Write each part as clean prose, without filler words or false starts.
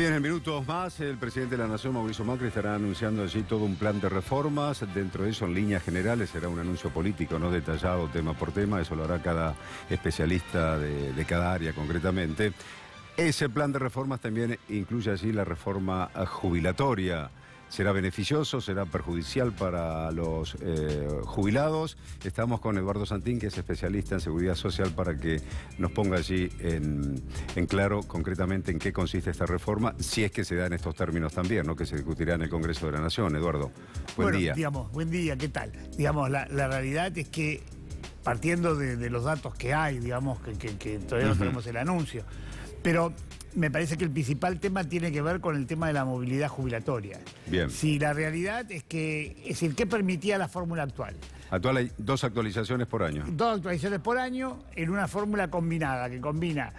Bien, en minutos más, el presidente de la Nación, Mauricio Macri, estará anunciando allí todo un plan de reformas. Dentro de eso, en líneas generales, será un anuncio político, no detallado tema por tema. Eso lo hará cada especialista de cada área concretamente. Ese plan de reformas también incluye allí la reforma jubilatoria. ¿Será beneficioso? ¿Será perjudicial para los jubilados? Estamos con Eduardo Santín, que es especialista en seguridad social, para que nos ponga allí en claro concretamente en qué consiste esta reforma, si es que se da en estos términos también, ¿no?, que se discutirá en el Congreso de la Nación. Eduardo, buen día. Buen día, ¿qué tal? La realidad es que, partiendo de los datos que hay, que todavía no tenemos el anuncio, pero me parece que el principal tema tiene que ver con el tema de la movilidad jubilatoria. Bien. Si la realidad es decir, ¿qué permitía la fórmula actual? Actual hay 2 actualizaciones por año. 2 actualizaciones por año en una fórmula combinada, que combina,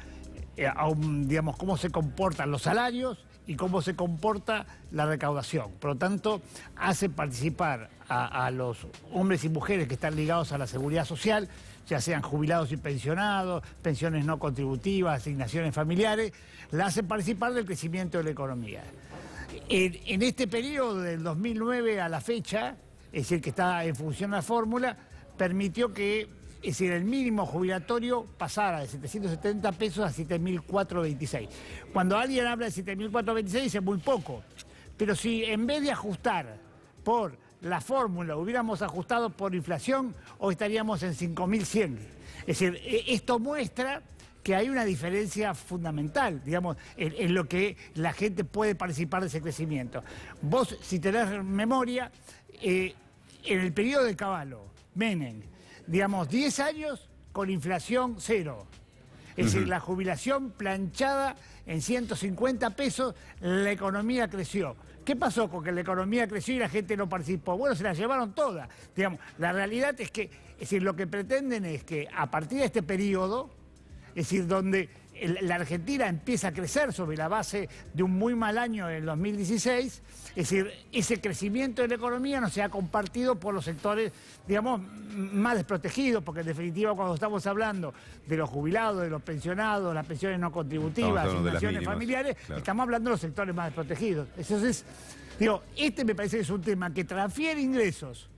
cómo se comportan los salarios y cómo se comporta la recaudación. Por lo tanto, hace participar a los hombres y mujeres que están ligados a la seguridad social, ya sean jubilados y pensionados, pensiones no contributivas, asignaciones familiares, la hace participar del crecimiento de la economía. En este periodo del 2009 a la fecha, es decir, que está en función la fórmula, permitió que, es decir, el mínimo jubilatorio pasara de 770 pesos a 7.426. Cuando alguien habla de 7.426 dice muy poco, pero si en vez de ajustar por la fórmula hubiéramos ajustado por inflación, hoy estaríamos en 5.100. Es decir, esto muestra que hay una diferencia fundamental, en lo que la gente puede participar de ese crecimiento. Vos, si tenés memoria, en el periodo de Cavallo, Menem, 10 años con inflación cero. Es decir, la jubilación planchada en 150 pesos, la economía creció. ¿Qué pasó con que la economía creció y la gente no participó? Bueno, se la llevaron todas. La realidad es que, lo que pretenden es que a partir de este periodo, es decir, donde la Argentina empieza a crecer sobre la base de un muy mal año en el 2016, es decir, ese crecimiento de la economía no se ha compartido por los sectores, más desprotegidos, porque en definitiva cuando estamos hablando de los jubilados, de los pensionados, las pensiones no contributivas, asignaciones familiares, claro, estamos hablando de los sectores más desprotegidos. Entonces, este me parece que es un tema que transfiere ingresos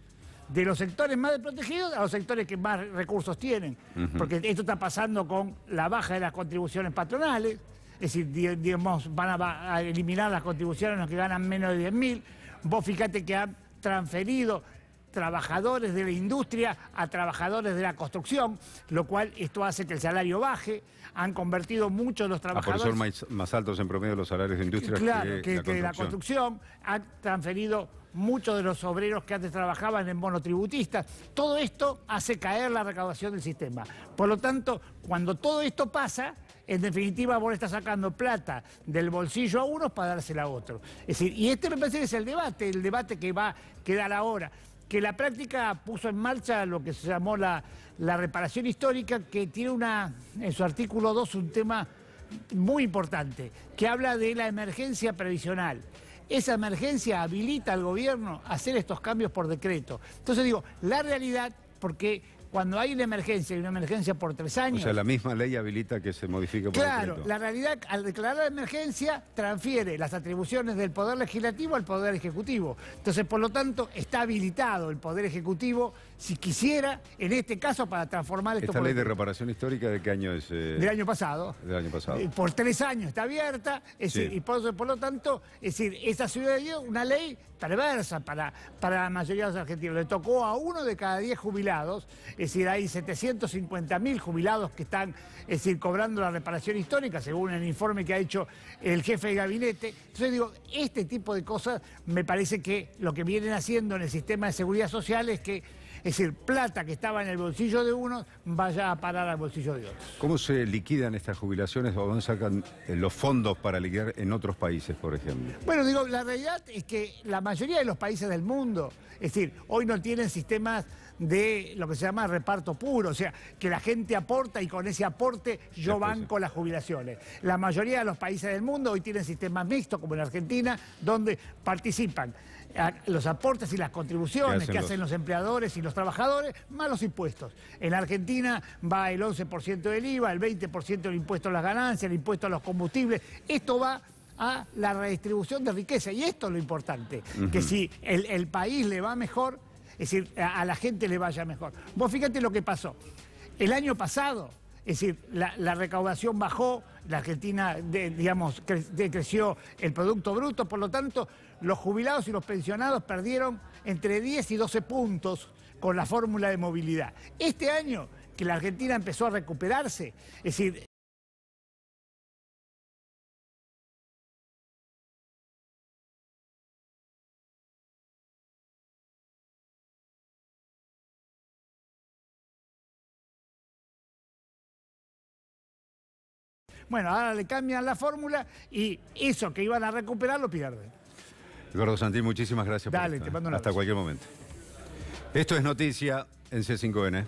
de los sectores más desprotegidos a los sectores que más recursos tienen. Porque esto está pasando con la baja de las contribuciones patronales, es decir, van a eliminar las contribuciones a los que ganan menos de 10.000. Vos fíjate que han transferido trabajadores de la industria a trabajadores de la construcción, lo cual esto hace que el salario baje. Han convertido muchos de los trabajadores... por eso son más altos en promedio los salarios de industria, claro, que la construcción. Han transferido muchos de los obreros que antes trabajaban en monotributistas. Todo esto hace caer la recaudación del sistema. Por lo tanto, cuando todo esto pasa, en definitiva vos le estás sacando plata del bolsillo a unos para dársela a otros. Es decir, y este me parece que es el debate que va a quedar ahora, que la práctica puso en marcha lo que se llamó la reparación histórica, que tiene en su artículo 2 un tema muy importante, que habla de la emergencia previsional. Esa emergencia habilita al gobierno a hacer estos cambios por decreto. Entonces la realidad, porque cuando hay una emergencia por 3 años... O sea, la misma ley habilita que se modifique por decreto. Claro, la realidad, al declarar la emergencia, transfiere las atribuciones del Poder Legislativo al Poder Ejecutivo. Entonces, por lo tanto, está habilitado el Poder Ejecutivo, si quisiera, en este caso, para transformar esto... ¿Esta ley de reparación histórica de qué año es? Del año pasado. Del año pasado. Por 3 años está abierta, sí. Y por lo tanto, esta ciudad dio una ley perversa para la mayoría de los argentinos. Le tocó a 1 de cada 10 jubilados, es decir, hay 750.000 jubilados que están, cobrando la reparación histórica, según el informe que ha hecho el jefe de gabinete. Entonces este tipo de cosas me parece que lo que vienen haciendo en el sistema de seguridad social es que, plata que estaba en el bolsillo de unos vaya a parar al bolsillo de otros. ¿Cómo se liquidan estas jubilaciones o dónde sacan los fondos para liquidar en otros países, por ejemplo? Bueno, la realidad es que la mayoría de los países del mundo, hoy no tienen sistemas de lo que se llama reparto puro, o sea, que la gente aporta y con ese aporte yo banco las jubilaciones. La mayoría de los países del mundo hoy tienen sistemas mixtos, como en Argentina, donde participan los aportes y las contribuciones que hacen los empleadores y los trabajadores, más los impuestos. En Argentina va el 11% del IVA, el 20% del impuesto a las ganancias, el impuesto a los combustibles. Esto va a la redistribución de riqueza. Y esto es lo importante, que si el país le va mejor, es decir, a la gente le vaya mejor. Vos fíjate lo que pasó. El año pasado, es decir, la recaudación bajó, la Argentina, creció el Producto Bruto, por lo tanto, los jubilados y los pensionados perdieron entre 10 y 12 puntos con la fórmula de movilidad. Este año, que la Argentina empezó a recuperarse, es decir, bueno, ahora le cambian la fórmula y eso que iban a recuperar lo pierden. Gordo Santín, muchísimas gracias. Dale, te mando un abrazo. Hasta cualquier momento. Esto es noticia en C5N.